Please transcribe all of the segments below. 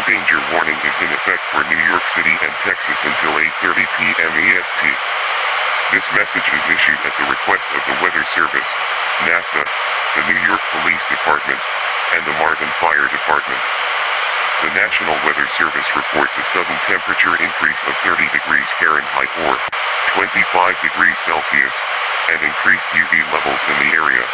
Triple danger warning is in effect for New York City and Texas until 8:30 p.m. EST. This message is issued at the request of the Weather Service, NASA, the New York Police Department, and the Martin Fire Department. The National Weather Service reports a sudden temperature increase of 30 degrees Fahrenheit or 25 degrees Celsius, and increased UV levels in the area,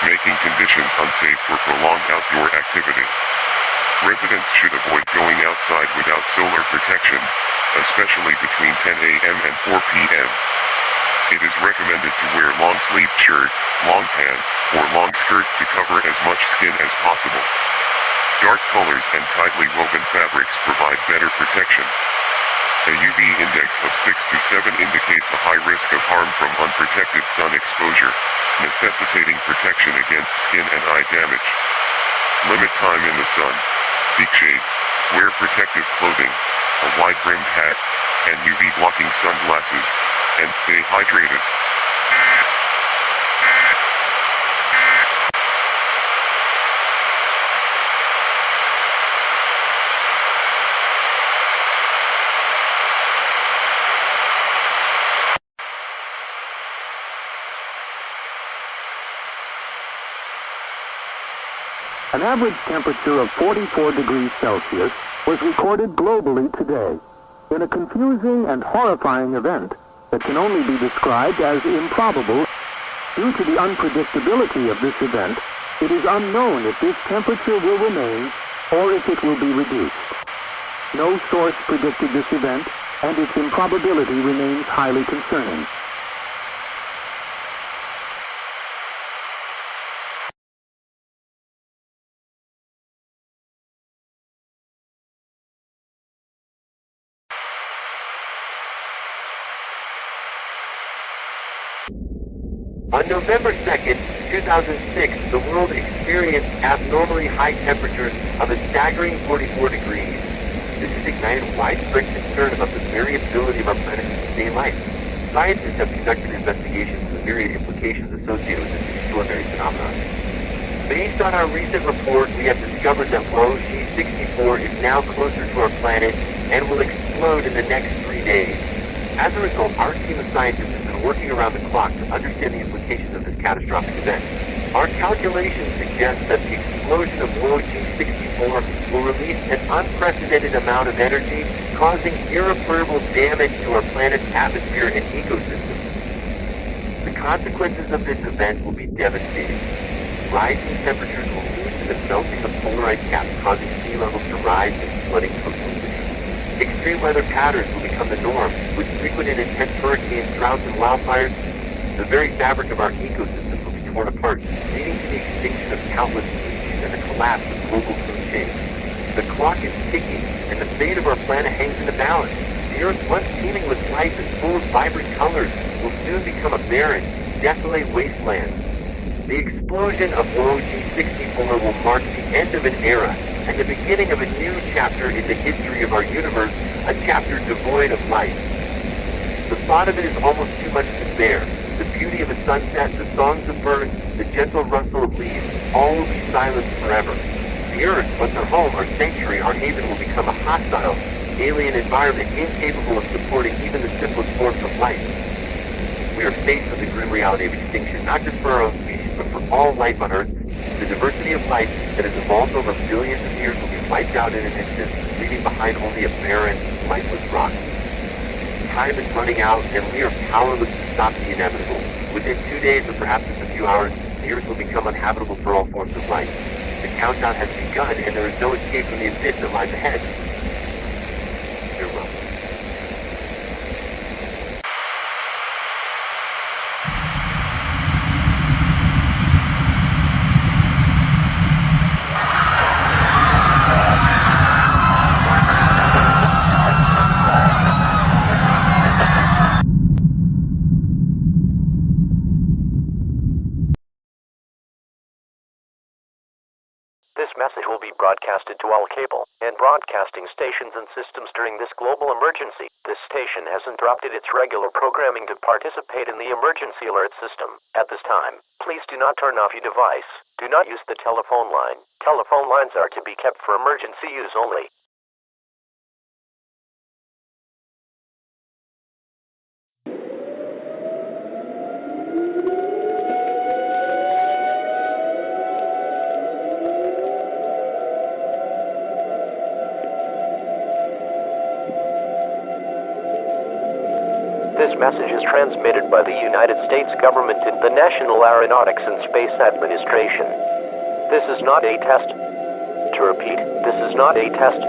making conditions unsafe for prolonged outdoor activity. Residents should avoid going outside without solar protection, especially between 10 a.m. and 4 p.m. It is recommended to wear long-sleeved shirts, long pants, or long skirts to cover as much skin as possible. Dark colors and tightly woven fabrics provide better protection. A UV index of 6 to 7 indicates a high risk of harm from unprotected sun exposure, necessitating protection against skin and eye damage. Limit time in the sun. Seek shade, wear protective clothing, a wide-brimmed hat, and UV-blocking sunglasses, and stay hydrated. An average temperature of 44 degrees Celsius was recorded globally today in a confusing and horrifying event that can only be described as improbable. Due to the unpredictability of this event, it is unknown if this temperature will remain or if it will be reduced. No source predicted this event, and its improbability remains highly concerning. On November 2nd, 2006, the world experienced abnormally high temperatures of a staggering 44 degrees. This has ignited widespread concern about the variability of our planet's sustained life. Scientists have conducted investigations of the myriad implications associated with this extraordinary phenomenon. Based on our recent report, we have discovered that G64 is now closer to our planet and will explode in the next 3 days. As a result, our team of scientists has been working around the clock to understand the implications of this catastrophic event. Our calculations suggest that the explosion of G64 will release an unprecedented amount of energy, causing irreparable damage to our planet's atmosphere and ecosystem. The consequences of this event will be devastating. Rising temperatures will lead to the melting of polar ice caps, causing sea levels to rise and flooding coastal cities. Extreme weather patterns will become the norm, with frequent and intense hurricanes, droughts, and wildfires. The very fabric of our ecosystems will be torn apart, leading to the extinction of countless species and the collapse of global food chains. The clock is ticking, and the fate of our planet hangs in the balance. The Earth, once teeming with life and full of vibrant colors, will soon become a barren, desolate wasteland. The explosion of G64 will mark the end of an era and the beginning of a new chapter in the history of our universe, a chapter devoid of life. The thought of it is almost too much to bear. The beauty of a sunset, the songs of birds, the gentle rustle of leaves, all will be silenced forever. The Earth, once our home, our sanctuary, our haven, will become a hostile, alien environment incapable of supporting even the simplest forms of life. We are faced with the grim reality of extinction, not just for our own species, but for all life on Earth. The diversity of life that has evolved over billions of years will be wiped out in an instant, leaving behind only a barren, lifeless rock. Time is running out, and we are powerless to stop the inevitable. Within 2 days, or perhaps just a few hours, the Earth will become uninhabitable for all forms of life. The countdown has begun, and there is no escape from the abyss that lies ahead. Farewell. This message will be broadcasted to all cable and broadcasting stations and systems during this global emergency. This station has interrupted its regular programming to participate in the emergency alert system. At this time, please do not turn off your device. Do not use the telephone line. Telephone lines are to be kept for emergency use only. message is transmitted by the United States government and the National Aeronautics and Space Administration. This is not a test. To repeat, this is not a test.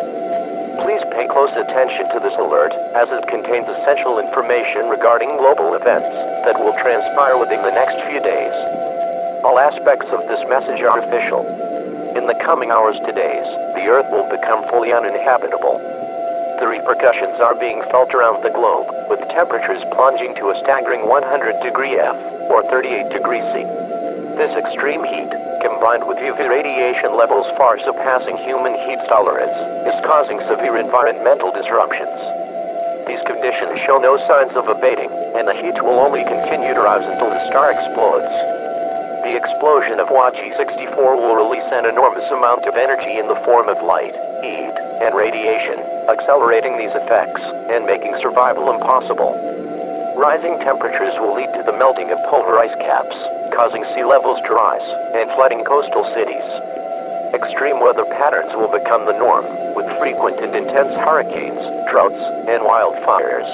Please pay close attention to this alert, as it contains essential information regarding global events that will transpire within the next few days. All aspects of this message are official. In the coming hours to days, the Earth will become fully uninhabitable. The repercussions are being felt around the globe, with temperatures plunging to a staggering 100 degree F, or 38 degrees C. This extreme heat, combined with UV radiation levels far surpassing human heat tolerance, is causing severe environmental disruptions. These conditions show no signs of abating, and the heat will only continue to rise until the star explodes. The explosion of G64 will release an enormous amount of energy in the form of light, heat, and radiation, accelerating these effects and making survival impossible. Rising temperatures will lead to the melting of polar ice caps, causing sea levels to rise and flooding coastal cities. Extreme weather patterns will become the norm, with frequent and intense hurricanes, droughts, and wildfires.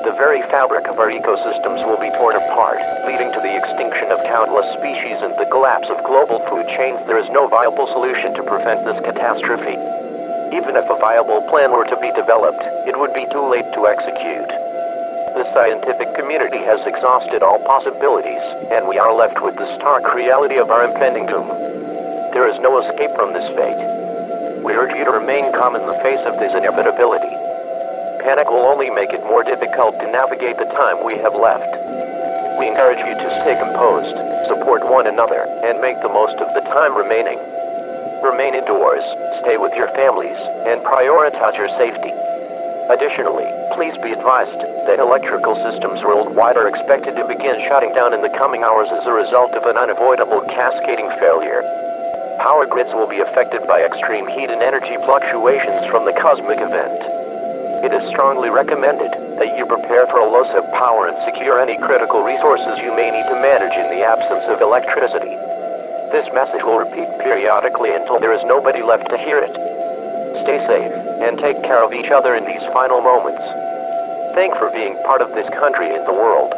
The very fabric of our ecosystems will be torn apart, leading to the extinction of countless species and the collapse of global food chains. There is no viable solution to prevent this catastrophe. Even if a viable plan were to be developed, it would be too late to execute. The scientific community has exhausted all possibilities, and we are left with the stark reality of our impending doom. There is no escape from this fate. We urge you to remain calm in the face of this inevitability. Panic will only make it more difficult to navigate the time we have left. We encourage you to stay composed, support one another, and make the most of the time remaining. Remain indoors, stay with your families, and prioritize your safety. Additionally, please be advised that electrical systems worldwide are expected to begin shutting down in the coming hours as a result of an unavoidable cascading failure. Power grids will be affected by extreme heat and energy fluctuations from the cosmic event. It is strongly recommended that you prepare for a loss of power and secure any critical resources you may need to manage in the absence of electricity. This message will repeat periodically until there is nobody left to hear it. Stay safe, and take care of each other in these final moments. Thank you for being part of this country and the world.